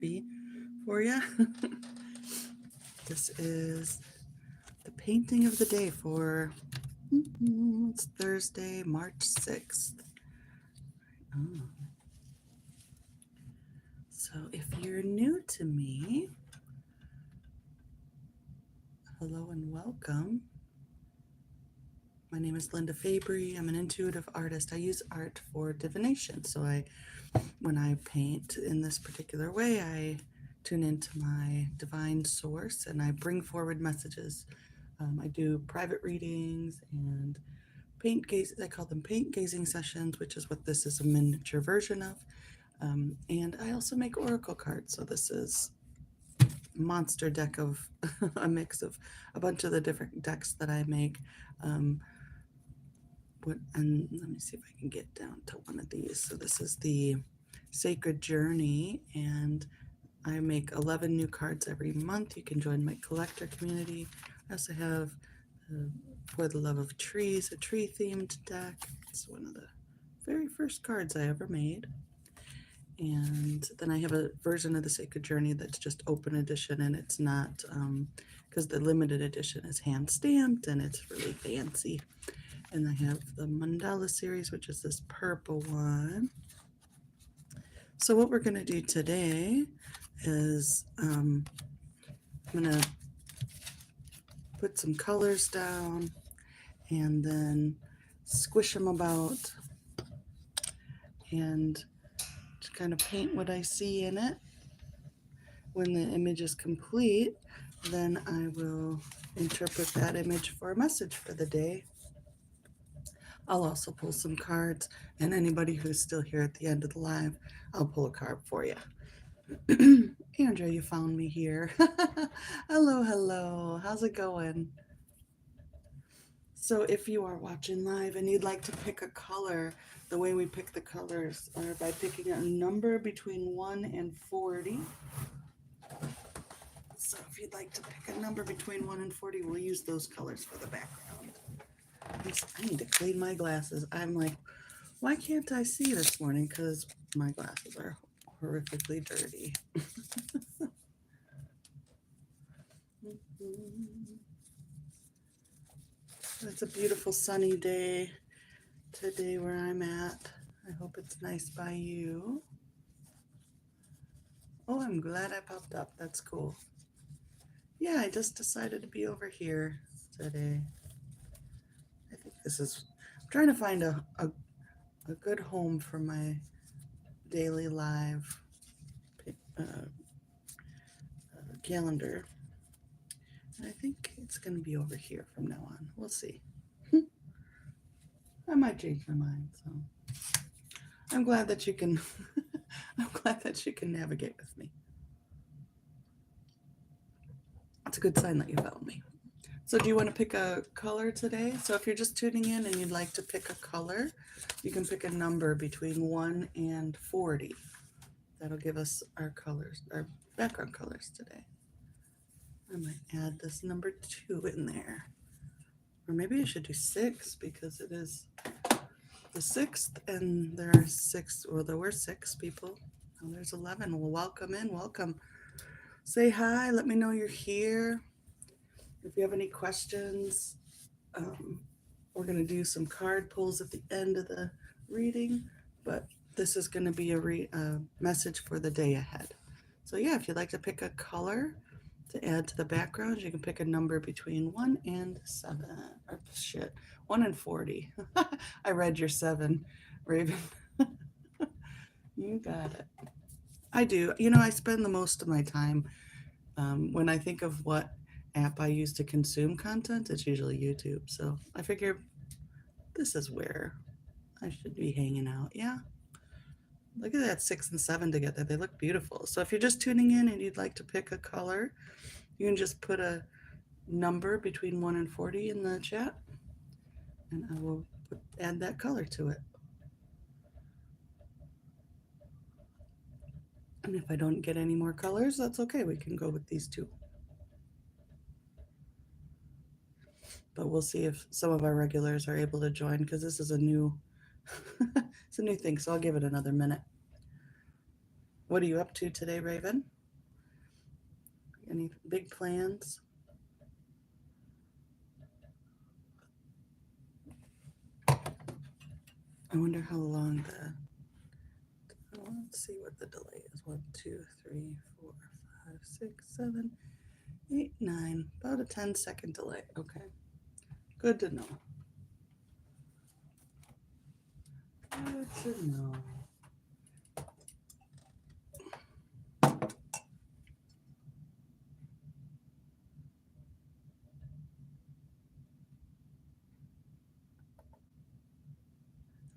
be for you. This is the painting of the day for it's Thursday, March 6th. Oh. So if you're new to me, hello and welcome. My name is Linda Fabry. I'm an intuitive artist. I use art for divination. So when I paint in this particular way, I tune into my divine source and I bring forward messages. I do private readings and paint gaze. I call them paint gazing sessions, which is what this is a miniature version of. And I also make oracle cards. So this is a monster deck of a mix of a bunch of the different decks that I make. And let me see if I can get down to one of these. So this is the Sacred Journey, and I make 11 new cards every month. You can join my collector community. I also have For the Love of Trees, a tree-themed deck. It's one of the very first cards I ever made. And then I have a version of the Sacred Journey that's just open edition, and it's not, because the limited edition is hand-stamped, and it's really fancy. And I have the Mandala series, which is this purple one. So what we're going to do today is I'm going to put some colors down and then squish them about and just kind of paint what I see in it. When the image is complete, then I will interpret that image for a message for the day. I'll also pull some cards, and anybody who's still here at the end of the live, I'll pull a card for you. Andrea, you found me here. Hello. How's it going? So if you are watching live and you'd like to pick a color, the way we pick the colors are by picking a number between 1 and 40. So if you'd like to pick a number between 1 and 40, we'll use those colors for the background. I need to clean my glasses. I'm like, why can't I see this morning? Because my glasses are horrifically dirty. It's a beautiful sunny day today where I'm at. I hope it's nice by you. Oh, I'm glad I popped up. That's cool. Yeah, I just decided to be over here today. I think I'm trying to find a good home for my daily live calendar. And I think it's going to be over here from now on. We'll see. I might change my mind. So I'm glad that you can. I'm glad that you can navigate with me. That's a good sign that you found me. So do you want to pick a color today? So if you're just tuning in and you'd like to pick a color, you can pick a number between 1 and 40. That'll give us our colors, our background colors today. I might add this number 2 in there. Or maybe I should do 6 because it is the 6th and there are 6, well, there were 6 people. Oh, there's 11. Well, welcome in, welcome. Say hi, let me know you're here. If you have any questions, we're going to do some card pulls at the end of the reading, but this is going to be a message for the day ahead. So yeah, if you'd like to pick a color to add to the background, you can pick a number between 1 and 7. Or 1 and 40. I read your 7, Raven. You got it. I do. I spend the most of my time when I think of what app I use to consume content, it's usually YouTube. So I figure this is where I should be hanging out. Yeah. Look at that 6 and 7 together. They look beautiful. So if you're just tuning in and you'd like to pick a color, you can just put a number between 1 and 40 in the chat, and I will add that color to it. And if I don't get any more colors, that's okay. We can go with these 2. But we'll see if some of our regulars are able to join because this is a new it's a new thing, so I'll give it another minute. What are you up to today, Raven? Any big plans? I wonder how long the. Well, let's see what the delay is. 1, 2, 3, 4, 5, 6, 7, 8, 9. About a 10-second delay. Okay. Good to know. Good to know.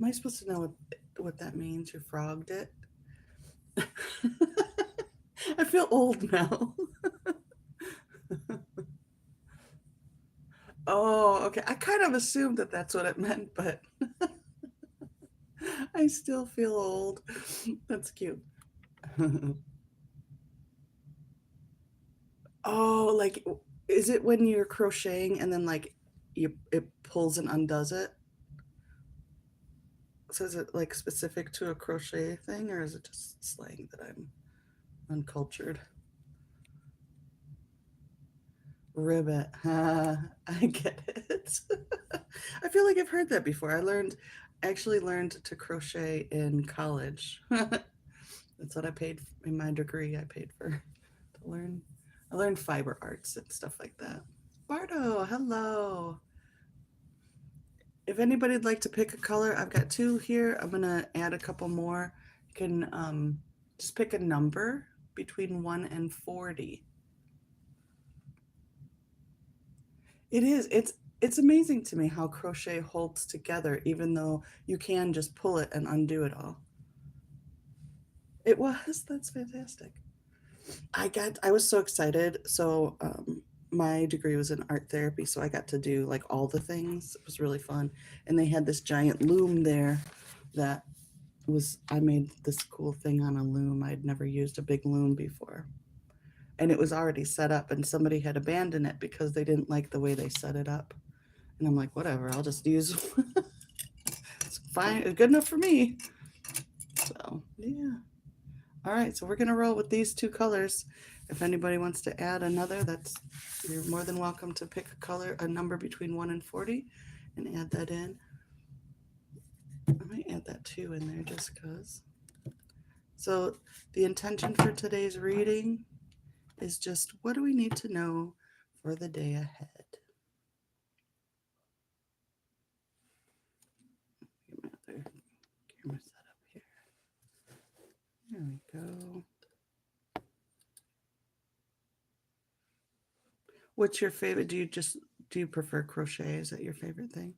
Am I supposed to know what that means? You frogged it? I feel old now. Oh, okay. I kind of assumed that that's what it meant, but I still feel old. That's cute. Oh, like, is it when you're crocheting and then like it pulls and undoes it? So is it like specific to a crochet thing, or is it just slang that I'm uncultured? Ribbit. I get it. I feel like I've heard that before. Actually learned to crochet in college. That's what I paid in my degree. I paid for to learn. I learned fiber arts and stuff like that. Bardo, hello. If anybody'd like to pick a color, I've got two here. I'm gonna add a couple more. You can just pick a number between 1 and 40. It is. It's amazing to me how crochet holds together, even though you can just pull it and undo it all. It was. That's fantastic. I was so excited. So my degree was in art therapy, so I got to do like all the things. It was really fun. And they had this giant loom there that I made this cool thing on a loom. I'd never used a big loom before. And it was already set up, and somebody had abandoned it because they didn't like the way they set it up. And I'm like, whatever, I'll just use it's fine, good enough for me. So yeah. All right, so we're gonna roll with these two colors. If anybody wants to add another, you're more than welcome to pick a number between 1 and 40 and add that in. I might add that 2 in there just because. So the intention for today's reading is just, what do we need to know for the day ahead? Get my other camera set up here. There we go. What's your favorite? Do you prefer crochet? Is that your favorite thing?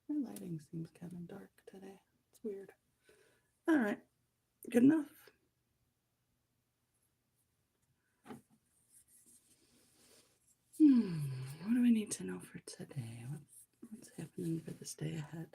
My lighting seems kind of dark today. It's weird. All right, good enough. What do we need to know for today? What's happening for this day ahead?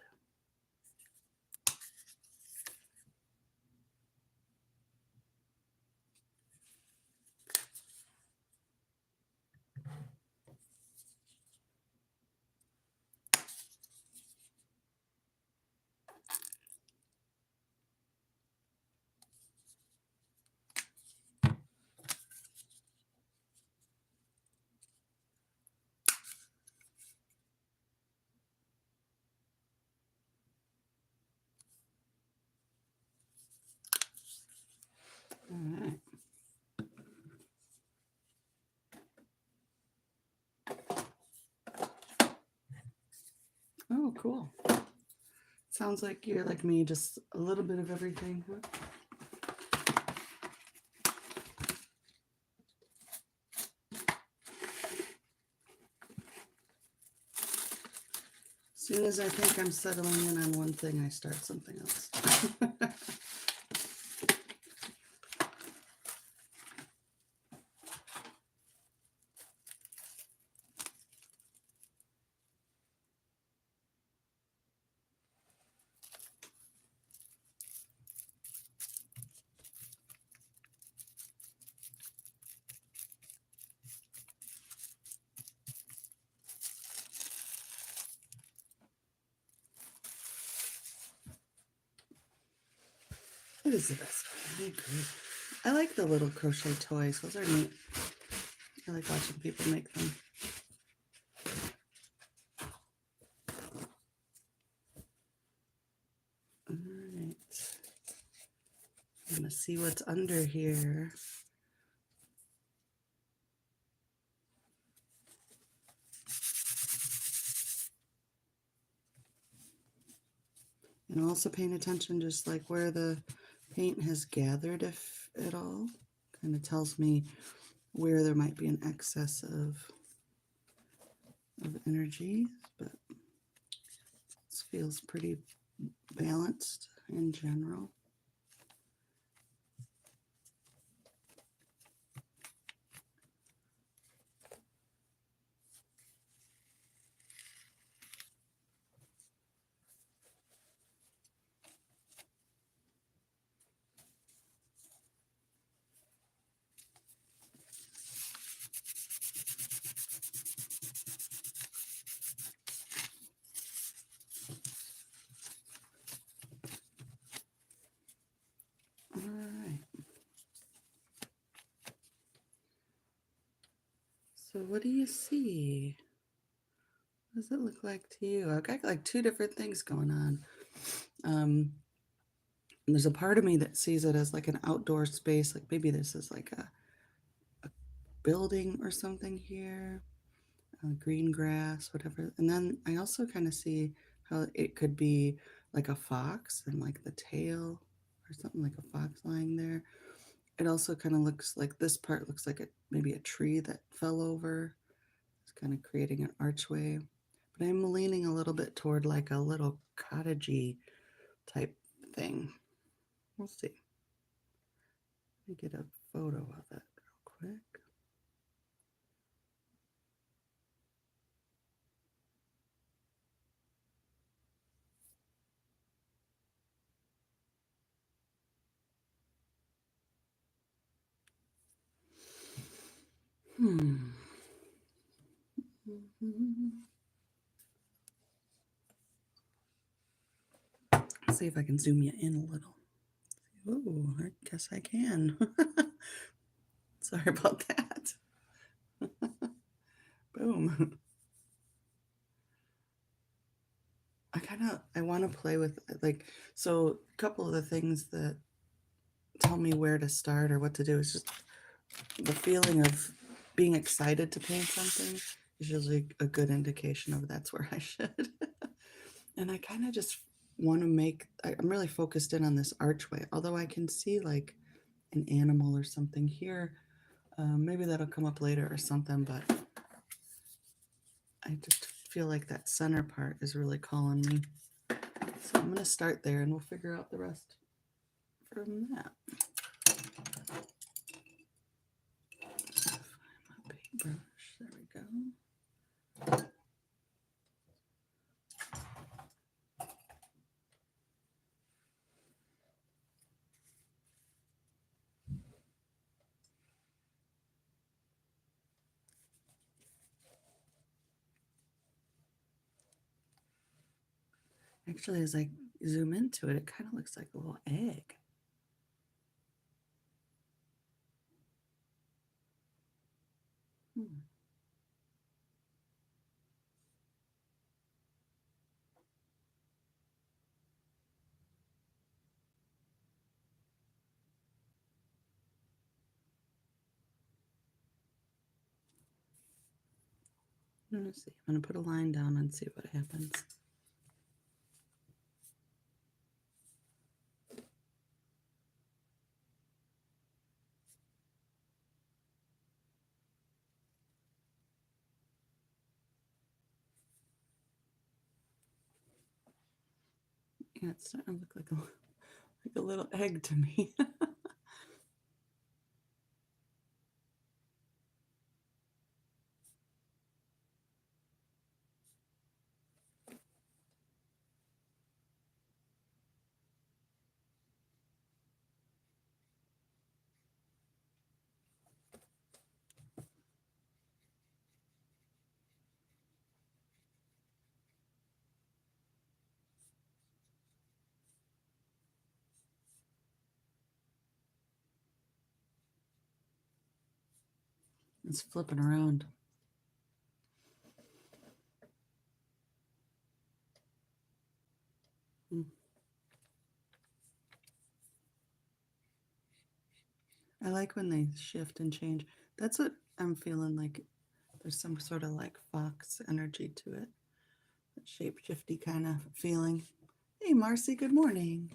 All right. Oh, cool. Sounds like you're like me, just a little bit of everything. Huh? As soon as I think I'm settling in on one thing, I start something else. It is the best one. I agree. I like the little crochet toys. Those are neat. I like watching people make them. All right. I'm going to see what's under here. And also paying attention just like where the paint has gathered, if at all. Kind of tells me where there might be an excess of energy, but this feels pretty balanced in general. All right. So what do you see? What does it look like to you? I've got like two different things going on. There's a part of me that sees it as like an outdoor space, like maybe this is like a building or something here, green grass, whatever. And then I also kind of see how it could be like a fox and like the tail or something like a fox lying there. It also kind of looks like this part looks like maybe a tree that fell over. It's kind of creating an archway. But I'm leaning a little bit toward like a little cottagey type thing. We'll see. Let me get a photo of it real quick. See if I can zoom you in a little. Oh, I guess I can. Sorry about that. Boom. I want to play with like, so a couple of the things that tell me where to start or what to do is just the feeling of being excited to paint something is usually a good indication of that's where I should. And I kind of just want to I'm really focused in on this archway, although I can see like an animal or something here. Maybe that'll come up later or something, but I just feel like that center part is really calling me. So I'm going to start there and we'll figure out the rest from that. Find my paintbrush. There we go. Actually, as I zoom into it, it kind of looks like a little egg. I'm going to see. I'm going to put a line down and see what happens. Yeah, it's starting to look like a little egg to me. It's flipping around. Hmm. I like when they shift and change. That's what I'm feeling like. There's some sort of like fox energy to it. That shape shifty kind of feeling. Hey, Marcy, good morning.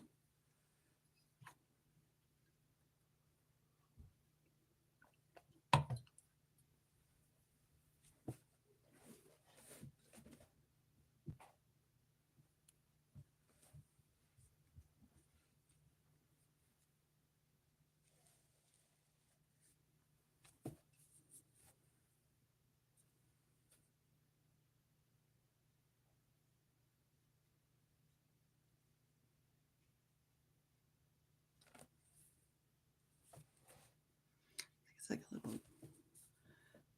It's like a little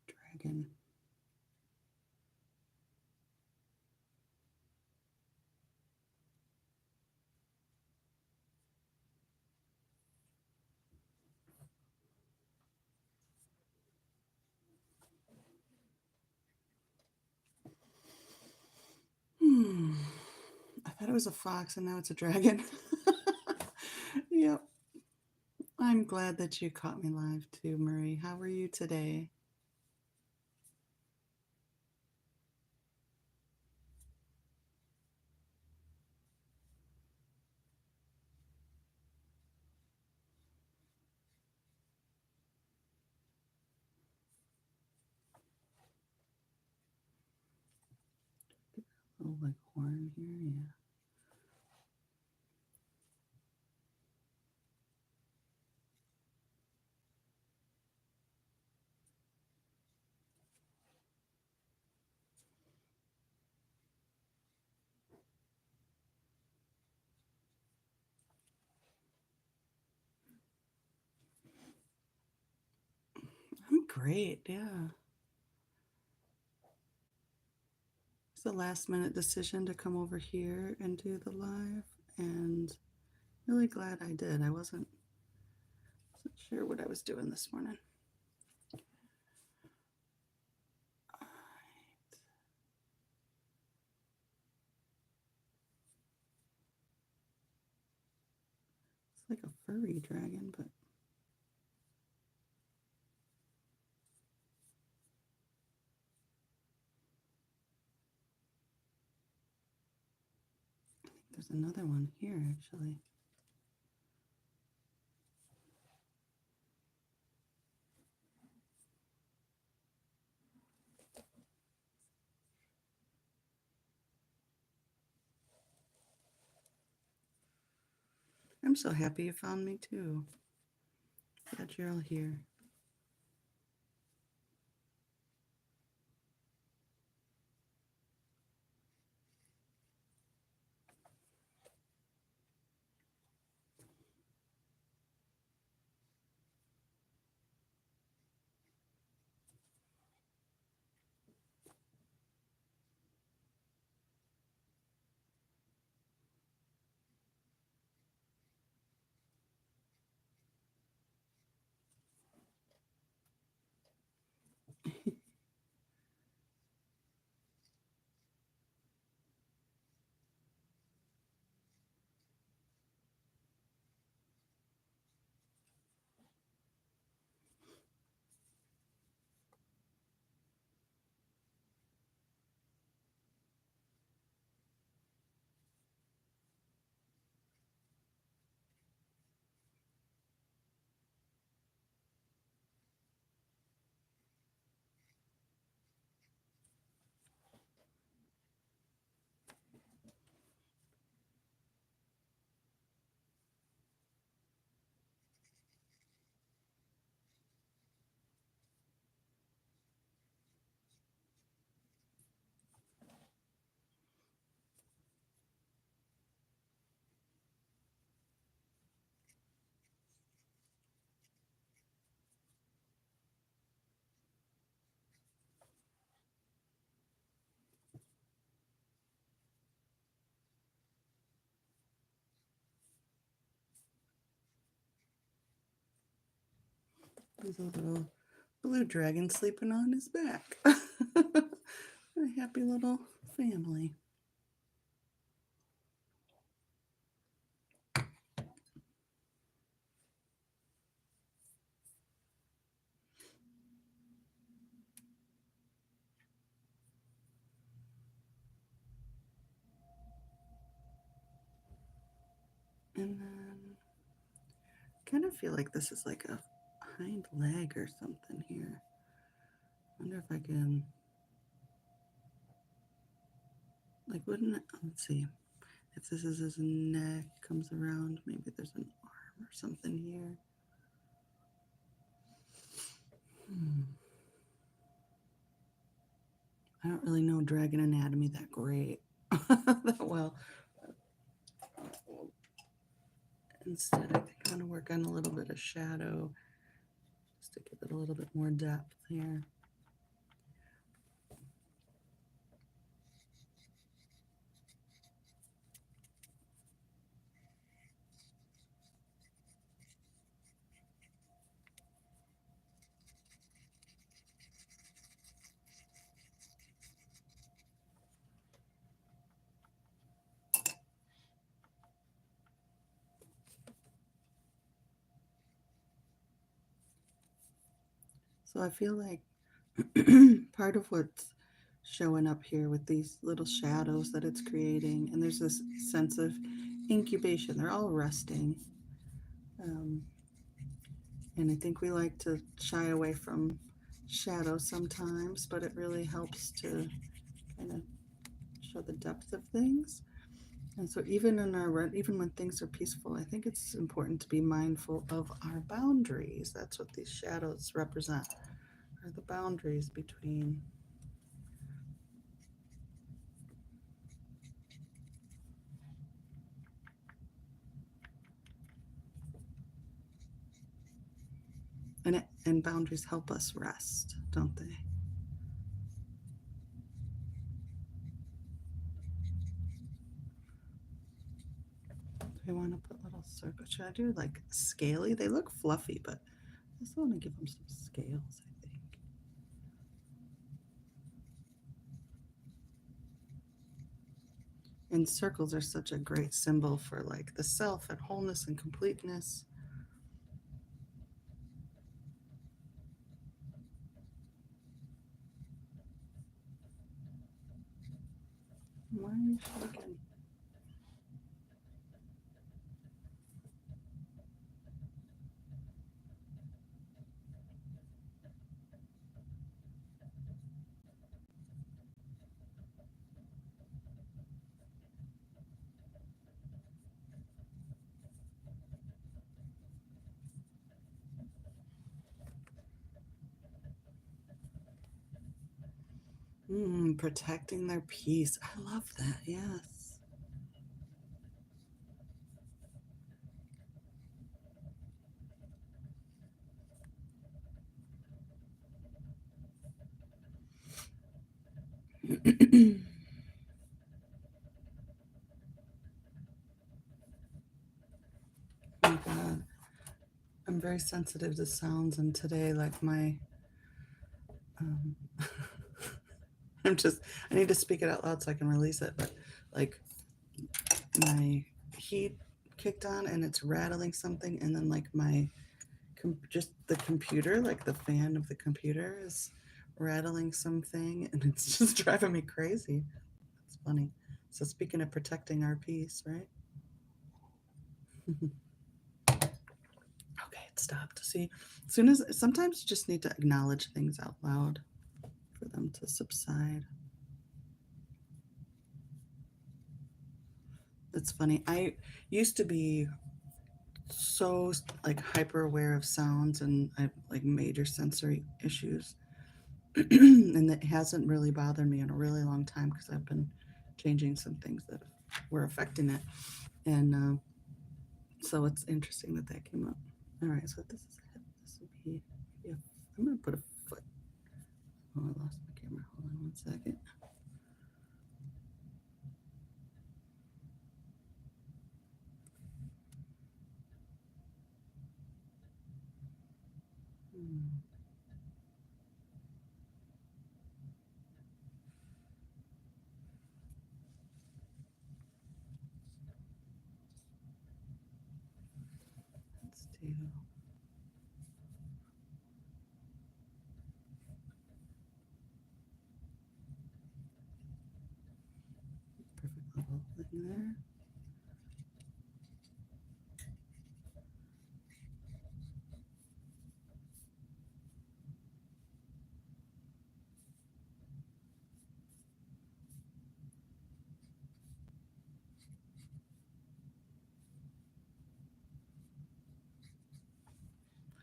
dragon. I thought it was a fox and now it's a dragon. Yep. I'm glad that you caught me live too, Marie. How are you today? Oh, like horn here, yeah. I'm great, yeah. It's a last minute decision to come over here and do the live, and really glad I did. I wasn't sure what I was doing this morning. It's like a furry dragon, but I think there's another one here actually. I'm so happy you found me too. Glad you're all here. There's a little blue dragon sleeping on his back. A happy little family. And then kind of feel like this is like a hind leg or something here. Wonder if I can, like, wouldn't it, let's see, if this is his neck, comes around, maybe there's an arm or something here. I don't really know dragon anatomy that great, that well. Instead, I think I'm going to work on a little bit of shadow just to give it a little bit more depth here. So I feel like part of what's showing up here with these little shadows that it's creating, and there's this sense of incubation. They're all resting. And I think we like to shy away from shadows sometimes, but it really helps to kind of show the depth of things. And so even even when things are peaceful, I think it's important to be mindful of our boundaries. That's what these shadows represent, are the boundaries between. And boundaries help us rest, don't they? Do we want to put little circles? Should I do like scaly? They look fluffy, but I just want to give them some scales, I think. And circles are such a great symbol for like the self and wholeness and completeness. Why are you shaking? Protecting their peace. I love that. Yes. Oh my God. I'm very sensitive to sounds, and today, like um, I need to speak it out loud so I can release it, but like my heat kicked on and it's rattling something, and then like just the computer, like the fan of the computer is rattling something, and it's just driving me crazy. It's funny. So speaking of protecting our peace, right? Okay, it stopped. See, as soon as sometimes you just need to acknowledge things out loud for them to subside. It's funny. I used to be so like hyper aware of sounds, and I have like major sensory issues. And it hasn't really bothered me in a really long time because I've been changing some things that were affecting it. And so it's interesting that that came up. All right, so this is it. This would be, yeah, I'm going to put a foot. Oh, I lost my camera. Hold on one second. you. Perfect little thing there.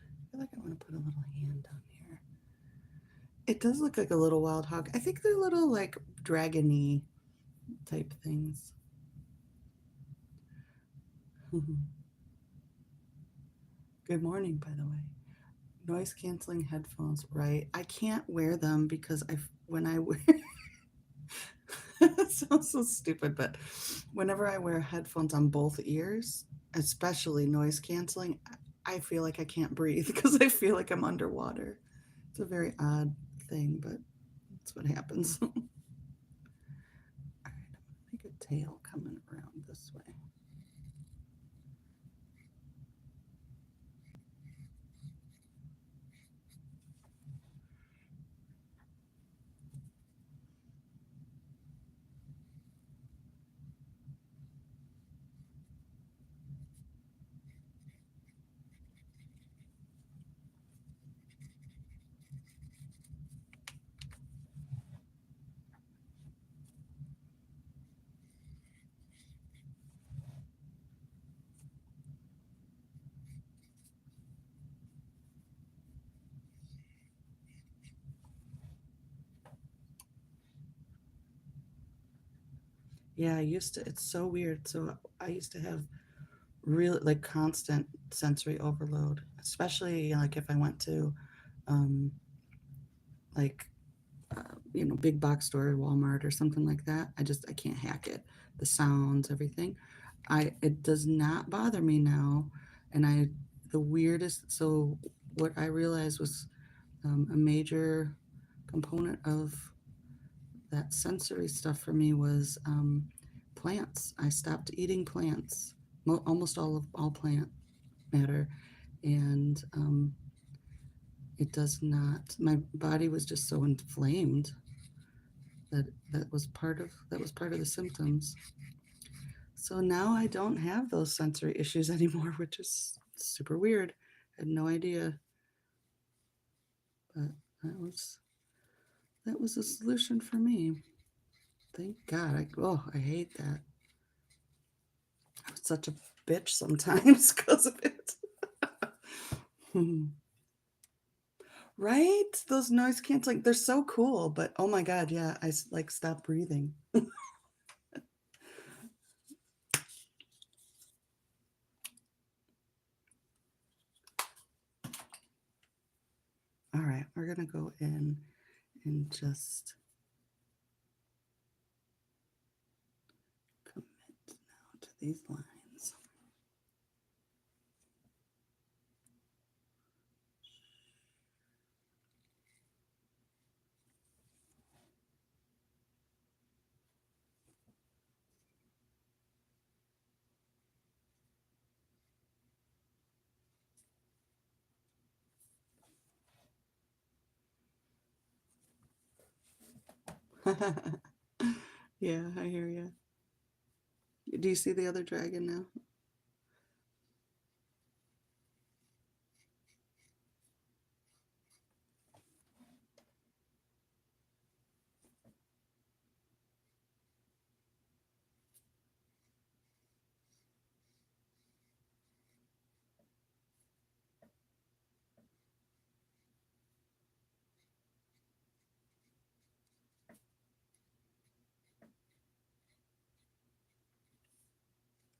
I feel like I want to put a little hand down here. It does look like a little wild hog. I think they're little like dragony type things. Good morning, by the way. Noise canceling headphones, right? I can't wear them because when I wear it sounds so stupid, but whenever I wear headphones on both ears, especially noise canceling, I feel like I can't breathe because I feel like I'm underwater. It's a very odd thing, but that's what happens. All right, I'm gonna make a tail coming around this way. Yeah, I used to. It's so weird. So I used to have really like constant sensory overload, especially like if I went to um, like big box store, Walmart or something like that. I can't hack it. The sounds, everything. It does not bother me now, and the weirdest. So what I realized was a major component of that sensory stuff for me was plants. I stopped eating plants, almost all plant matter, and it does not. My body was just so inflamed that was part of the symptoms. So now I don't have those sensory issues anymore, which is super weird. I had no idea, but that was a solution for me. Thank God. I hate that. I was such a bitch sometimes because of it. Right? Those noise canceling, they're so cool, but oh my God, yeah, I like stopped breathing. All right, we're gonna go in and just commit now to these lines. Yeah, I hear you. Do you see the other dragon now?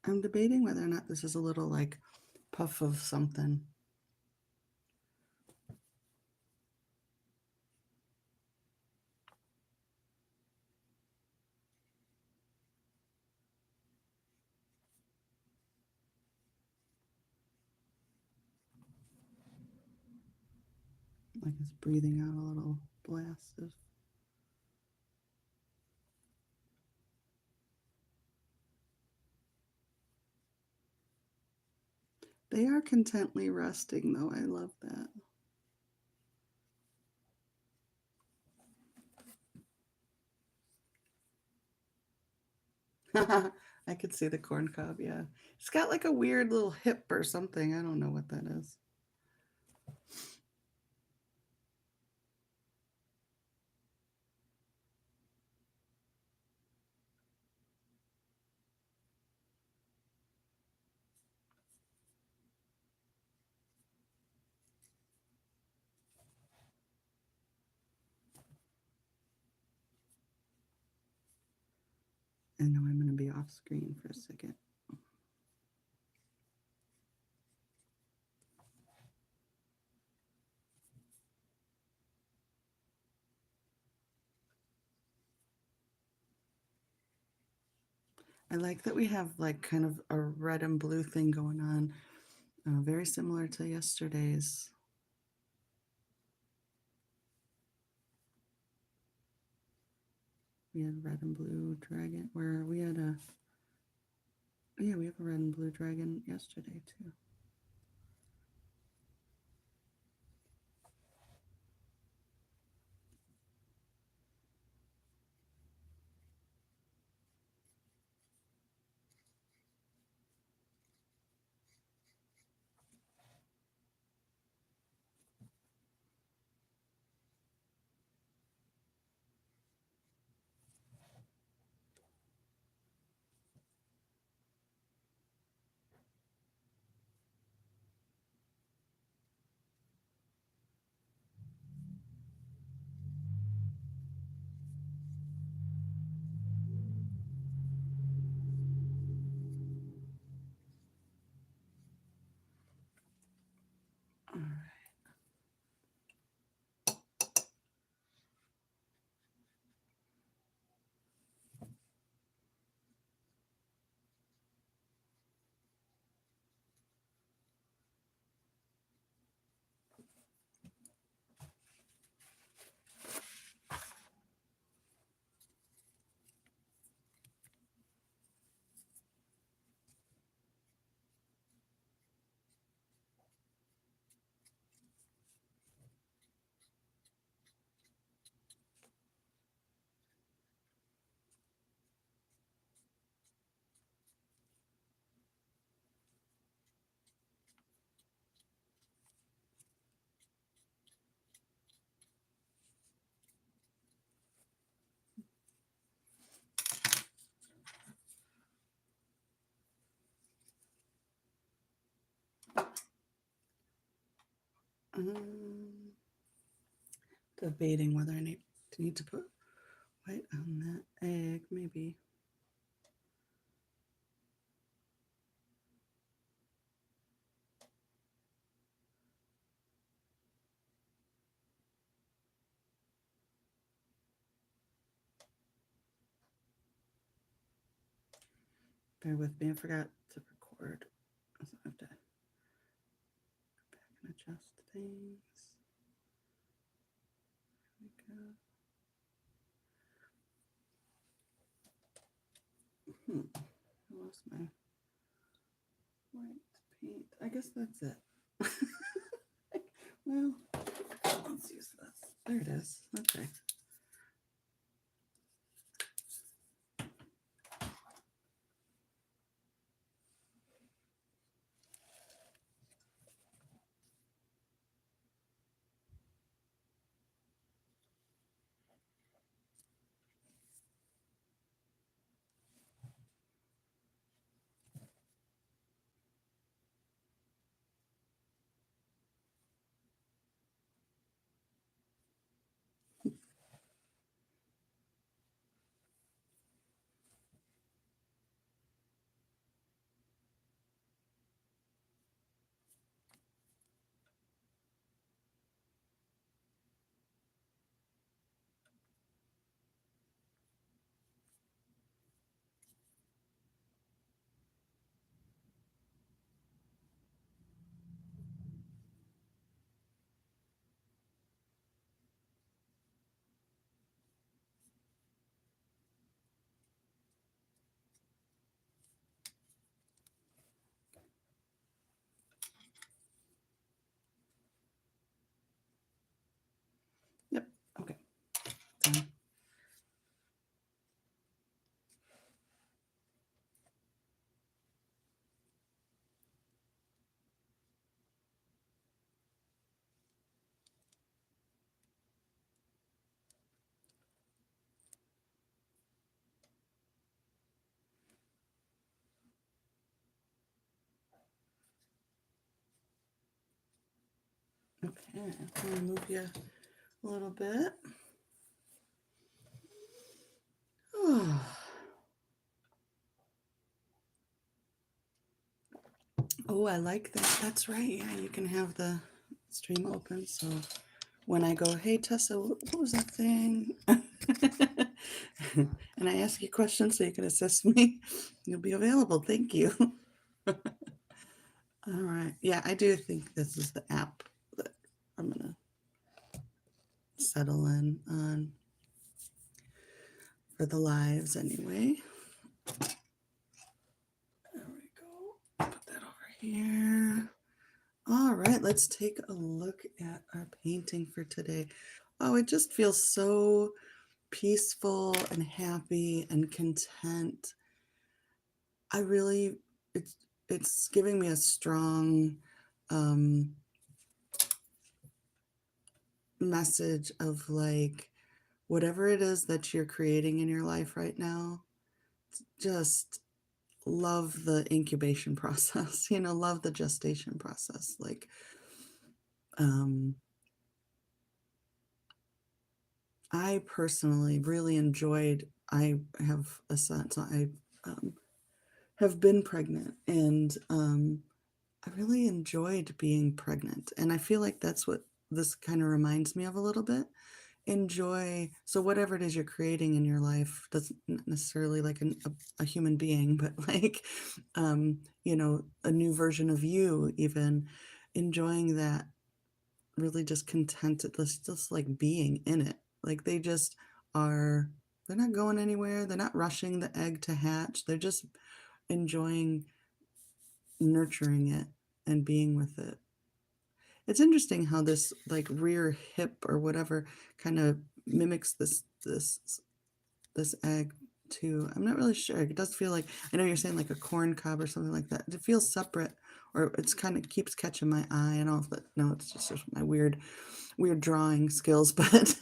I'm debating whether or not this is a little like puff of something. Like it's breathing out a little blast of. They are contently resting, though. I love that. I could see the corn cob, yeah. It's got like a weird little hip or something. I don't know what that is. I know I'm going to be off screen for a second. I like that we have like kind of a red and blue thing going on, very similar to yesterday's. We had red and blue dragon, where we had a, yeah, we have a red and blue dragon yesterday too. All right. Debating whether I need to put white on that egg, maybe. Bear with me, I forgot to record. So I have to go back and adjust things. There we go. I lost my white paint. I guess that's it. Well, let's use this. There it is. Okay. Okay, I'm going to move you a little bit. Oh, I like that. That's right. Yeah, you can have the stream open. So when I go, hey, Tessa, what was that thing? And I ask you questions so you can assist me, you'll be available. Thank you. All right. Yeah, I do think this is the app that I'm going to settle in on for the lives anyway. There we go. Put that over here. All right, let's take a look at our painting for today. Oh, it just feels so peaceful and happy and content. I really, it's giving me a strong message of like, whatever it is that you're creating in your life right now, just love the incubation process, love the gestation process. Like, I personally really enjoyed, I have a son, so I have been pregnant, and I really enjoyed being pregnant. And I feel like that's what this kind of reminds me of a little bit. Enjoy, so whatever it is you're creating in your life, doesn't necessarily like a human being, but like, a new version of you, even enjoying that, really just contented, just like being in it. Like they just are, they're not going anywhere. They're not rushing the egg to hatch. They're just enjoying nurturing it and being with it. It's interesting how this like rear hip or whatever kind of mimics this egg too. I'm not really sure. It does feel like, I know you're saying like a corn cob or something like that. It feels separate, or it's kind of keeps catching my eye. I don't know if that, no, it's just my weird drawing skills, but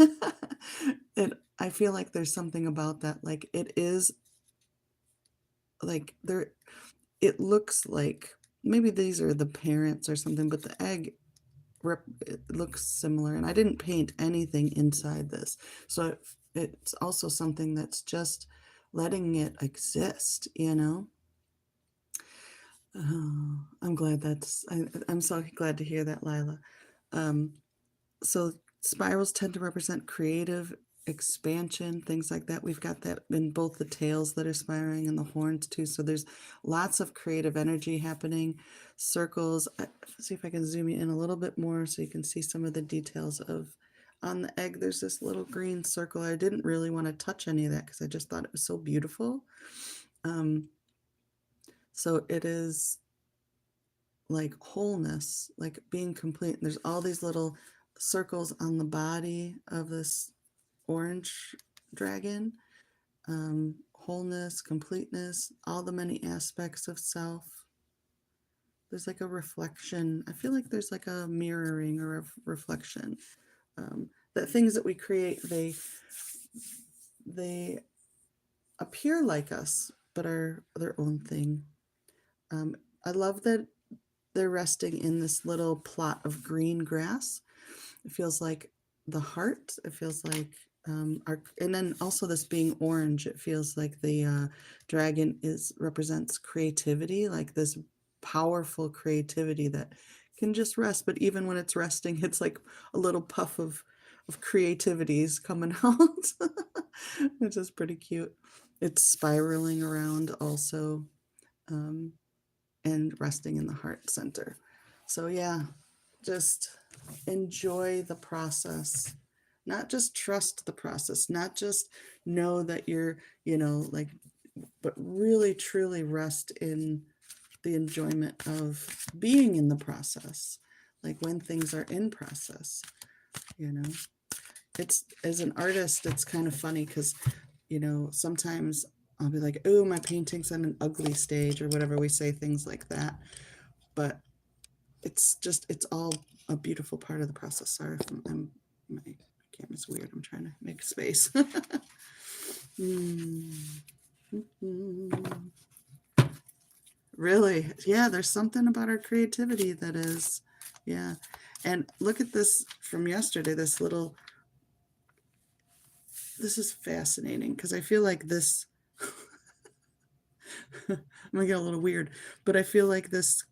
I feel like there's something about that. Like it is like there, it looks like maybe these are the parents or something, but the egg it looks similar. And I didn't paint anything inside this, so it's also something that's just letting it exist. I'm glad I'm so glad to hear that, Lila. So spirals tend to represent creative expansion, things like that. We've got that in both the tails that are spiraling and the horns too. So there's lots of creative energy happening. Circles. Let's see if I can zoom you in a little bit more so you can see some of the details of on the egg. There's this little green circle. I didn't really want to touch any of that because I just thought it was so beautiful. So it is like wholeness, like being complete. And there's all these little circles on the body of this orange dragon. Wholeness, completeness, all the many aspects of self. There's like a reflection. I feel like there's like a mirroring or a reflection. That things that we create, they appear like us, but are their own thing. I love that they're resting in this little plot of green grass. It feels like the heart. It feels like and then also this being orange, it feels like the dragon represents creativity, like this powerful creativity that can just rest. But even when it's resting, it's like a little puff of creativities coming out, which is pretty cute. It's spiraling around also, and resting in the heart center. So yeah, just enjoy the process, not just trust the process, not just know that you're, like, but really truly rest in the enjoyment of being in the process. Like when things are in process, it's, as an artist, it's kind of funny because, sometimes I'll be like, oh, my painting's on an ugly stage or whatever. We say things like that, but it's all a beautiful part of the process. Sorry if my camera's weird. I'm trying to make space. Really, yeah, there's something about our creativity that is, yeah. And look at this from yesterday, this is fascinating because I feel like this, I'm gonna get a little weird, but I feel like this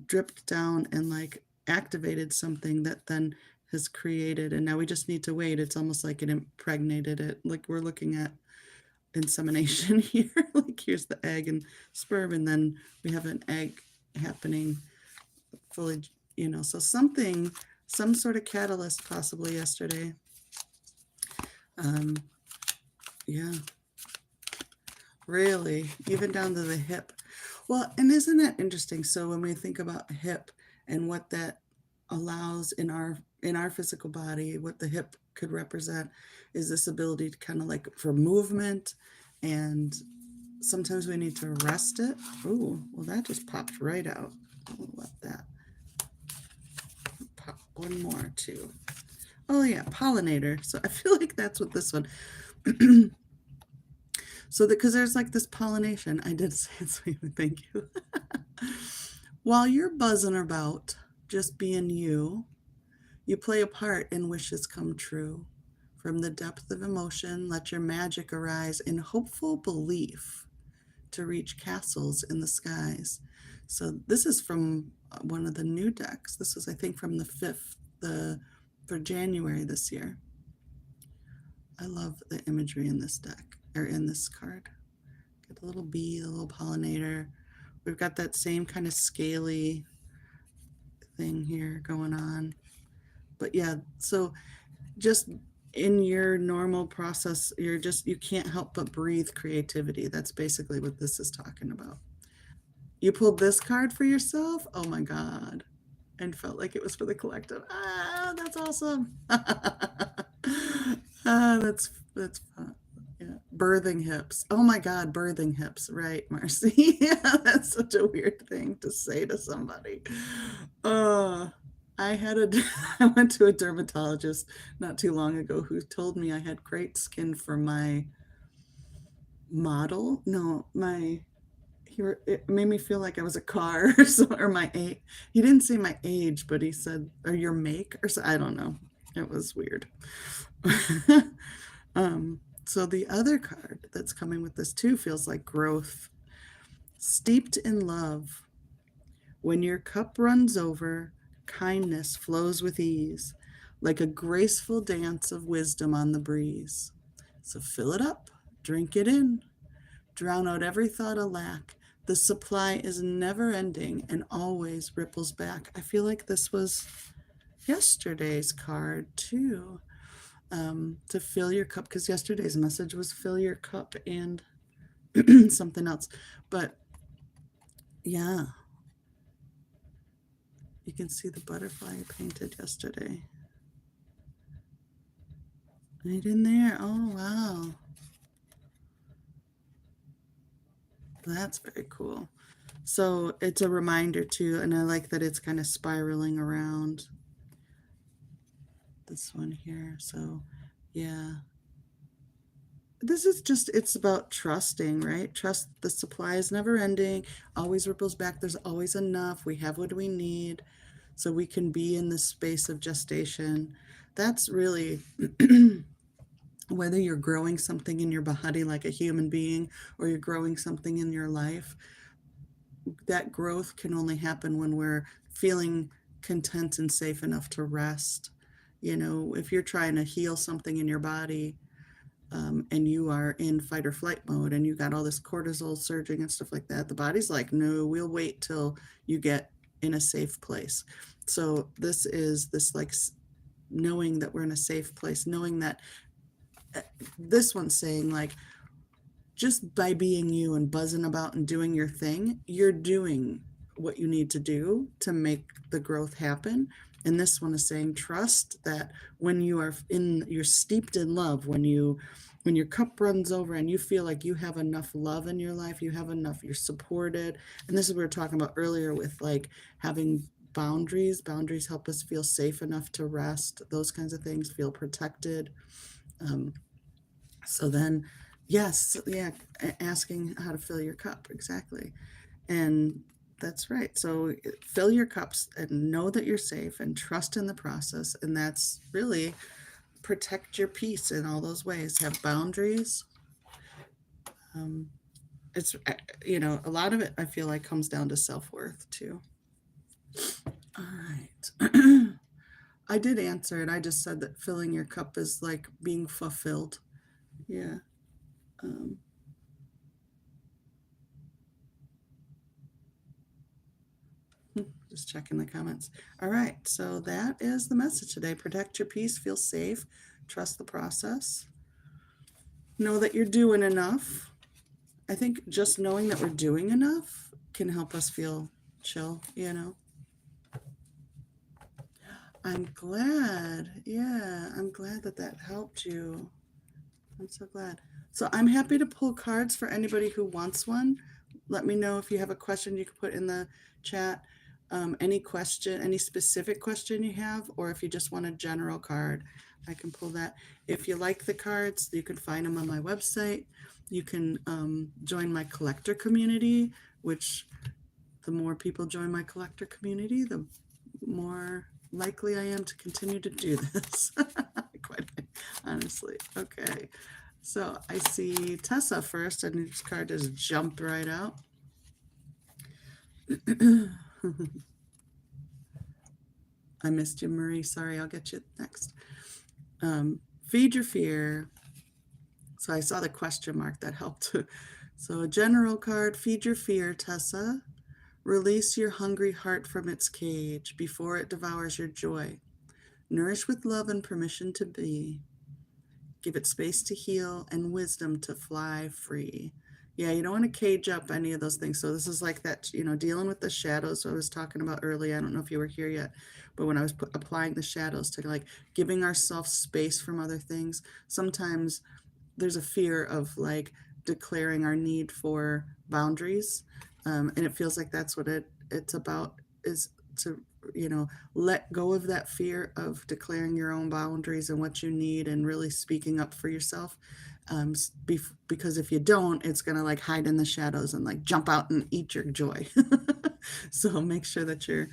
dripped down and like activated something that then has created, and now we just need to wait. It's almost like it impregnated it. Like we're looking at insemination here. Like here's the egg and sperm, and then we have an egg happening fully, so some sort of catalyst possibly yesterday. Yeah, really, even down to the hip. Well, and isn't that interesting? So when we think about hip and what that allows in our physical body, what the hip could represent is this ability to kind of like for movement, and sometimes we need to rest it. Oh, well, that just popped right out. I'll let that pop one more too. Oh yeah, pollinator. So I feel like that's what this one. So because there's like this pollination, I did say it, sweetly, thank you. While you're buzzing about, just being you, you play a part in wishes come true. From the depth of emotion, let your magic arise in hopeful belief to reach castles in the skies. So this is from one of the new decks. This was, I think, from the 5th, for January this year. I love the imagery in this deck, or in this card. Got the little bee, the little pollinator. We've got that same kind of scaly thing here going on. But yeah, so just in your normal process, you can't help but breathe creativity. That's basically what this is talking about. You pulled this card for yourself? Oh my God. And felt like it was for the collective. Ah, that's awesome. That's fun. Yeah. Birthing hips. Oh my God, birthing hips. Right, Marcy. Yeah, that's such a weird thing to say to somebody. Uh, I went to a dermatologist not too long ago who told me I had great skin for my model. No, it made me feel like I was a car or my age. He didn't say my age, but he said, or your make, or so, I don't know. It was weird. So the other card that's coming with this too feels like growth. Steeped in love. When your cup runs over, kindness flows with ease, like a graceful dance of wisdom on the breeze. So fill it up, drink it in, drown out every thought of lack. The supply is never ending and always ripples back. I feel like this was yesterday's card too, to fill your cup, because yesterday's message was fill your cup and something else. But yeah, you can see the butterfly I painted yesterday. Right in there. Oh, wow. That's very cool. So it's a reminder too, and I like that it's kind of spiraling around this one here. So yeah, this is just, it's about trusting, right? Trust the supply is never ending, always ripples back. There's always enough. We have what we need, so we can be in this space of gestation. That's really whether you're growing something in your body like a human being, or you're growing something in your life, that growth can only happen when we're feeling content and safe enough to rest. If you're trying to heal something in your body, and you are in fight or flight mode and you got all this cortisol surging and stuff like that, the body's like, no, we'll wait till you get in a safe place. So this is this like knowing that we're in a safe place, knowing that this one's saying like, just by being you and buzzing about and doing your thing, you're doing what you need to do to make the growth happen. And this one is saying, trust that when you're steeped in love, when your cup runs over and you feel like you have enough love in your life, you have enough, you're supported. And this is what we were talking about earlier with like having boundaries. Boundaries help us feel safe enough to rest, those kinds of things, feel protected. So then, yes, yeah, asking how to fill your cup, exactly. And That's right. So fill your cups and know that you're safe and trust in the process. And that's really protect your peace in all those ways. Have boundaries. Um, it's, a lot of it I feel like comes down to self worth too. All right. I did answer it. I just said that filling your cup is like being fulfilled. Yeah. Um, just checking the comments. All right. So that is the message today. Protect your peace, feel safe, trust the process, know that you're doing enough. I think just knowing that we're doing enough can help us feel chill, I'm glad. Yeah, I'm glad that that helped you. I'm so glad. So I'm happy to pull cards for anybody who wants one. Let me know if you have a question you can put in the chat. Any question, any specific question you have, or if you just want a general card, I can pull that. If you like the cards, you can find them on my website. You can join my collector community, which the more people join my collector community, the more likely I am to continue to do this. Quite honestly. Okay. So I see Tessa first, and this card just jumped right out. I missed you, Marie. Sorry, I'll get you next. Feed your fear. So I saw the question mark that helped. So a general card, feed your fear, Tessa. Release your hungry heart from its cage before it devours your joy. Nourish with love and permission to be. Give it space to heal and wisdom to fly free. Yeah, you don't want to cage up any of those things. So this is like that, dealing with the shadows I was talking about earlier. I don't know if you were here yet, but when I was applying the shadows to like giving ourselves space from other things, sometimes there's a fear of like declaring our need for boundaries, and it feels like that's what it's about, is to let go of that fear of declaring your own boundaries and what you need and really speaking up for yourself, because if you don't, it's going to like hide in the shadows and like jump out and eat your joy. So make sure that you're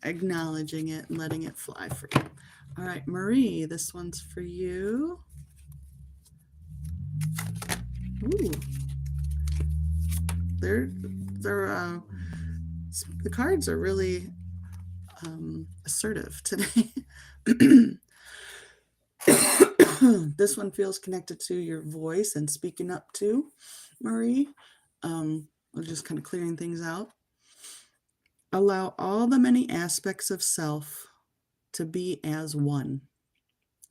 acknowledging it and letting it fly free. All right, Marie, this one's for you. Ooh, they're the cards are really assertive today. This one feels connected to your voice and speaking up to Marie. We're just kind of clearing things out. Allow all the many aspects of self to be as one.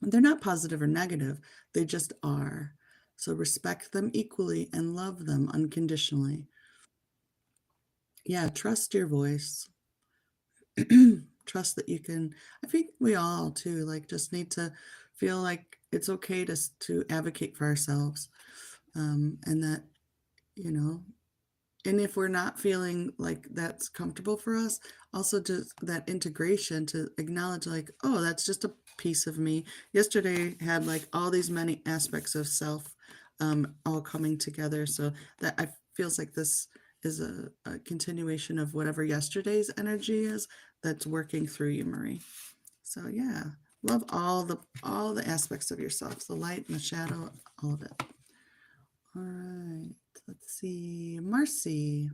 They're not positive or negative, they just are. So respect them equally and love them unconditionally. Yeah, trust your voice. Trust that you can. I think we all too like just need to feel like it's okay to advocate for ourselves, and that you know and if we're not feeling like that's comfortable for us, also just that integration to acknowledge like, oh, that's just a piece of me. Yesterday had like all these many aspects of self, all coming together, so that I feels like this is a continuation of whatever yesterday's energy is that's working through you, Marie. So yeah, love all the aspects of yourself, the light and the shadow, all of it. All right, let's see, Marcy.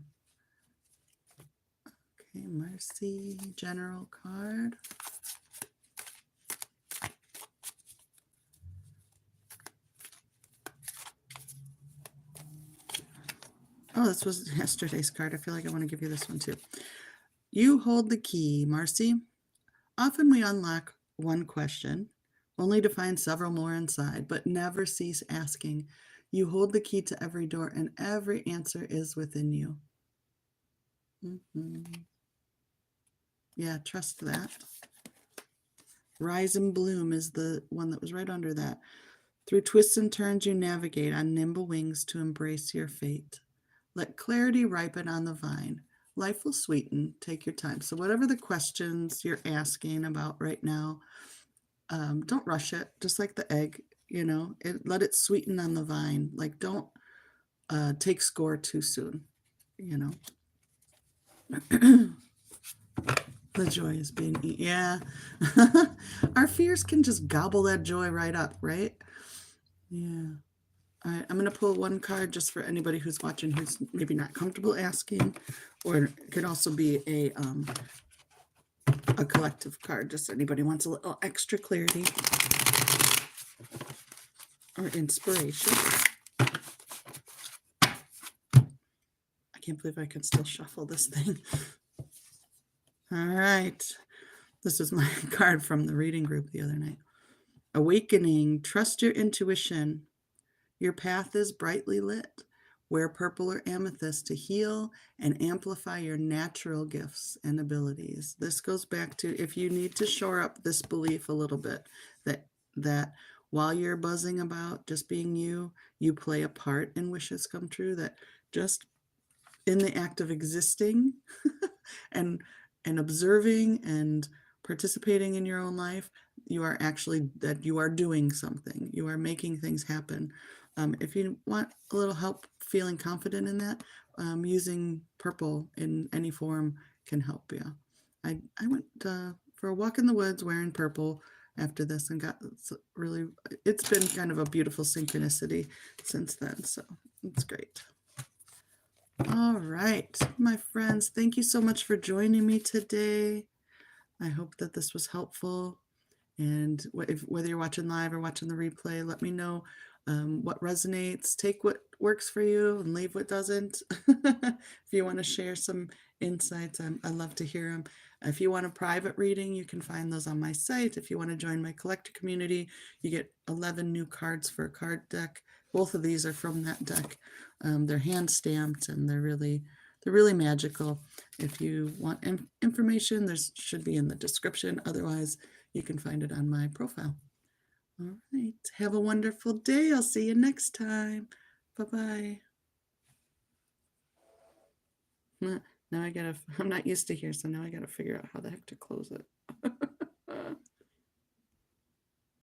Okay, Marcy, general card. Oh, this was yesterday's card. I feel like I want to give you this one too. You hold the key, Marcy. Often we unlock one question, only to find several more inside, but never cease asking. You hold the key to every door, and every answer is within you. Yeah, trust that. Rise and bloom is the one that was right under that. Through twists and turns you navigate on nimble wings to embrace your fate. Let clarity ripen on the vine. Life will sweeten. Take your time. So whatever the questions you're asking about right now, don't rush it. Just like the egg, let it sweeten on the vine. Like don't take score too soon, The joy is being eaten. Yeah. Our fears can just gobble that joy right up, right? Yeah. All right, I'm going to pull one card just for anybody who's watching who's maybe not comfortable asking, or it could also be a collective card, just anybody wants a little extra clarity or inspiration. I can't believe I can still shuffle this thing. All right. This is my card from the reading group the other night. Awakening. Trust your intuition. Your path is brightly lit. Wear purple or amethyst to heal and amplify your natural gifts and abilities. This goes back to if you need to shore up this belief a little bit that while you're buzzing about just being you, you play a part in wishes come true, that just in the act of existing and observing and participating in your own life, you are actually that you are doing something. You are making things happen. If you want a little help feeling confident in that, using purple in any form can help you. I went for a walk in the woods wearing purple after this and got really, it's been kind of a beautiful synchronicity since then. So it's great. All right, my friends, thank you so much for joining me today. I hope that this was helpful. And whether you're watching live or watching the replay, let me know what resonates. Take what works for you and leave what doesn't. If you want to share some insights, I love to hear them. If you want a private reading, you can find those on my site. If you want to join my collector community, you get 11 new cards for a card deck. Both of these are from that deck. They're hand stamped and they're really magical. If you want information, there should be in the description. Otherwise, you can find it on my profile. All right. Have a wonderful day. I'll see you next time. Bye-bye. Now I'm not used to here, so now I gotta figure out how the heck to close it.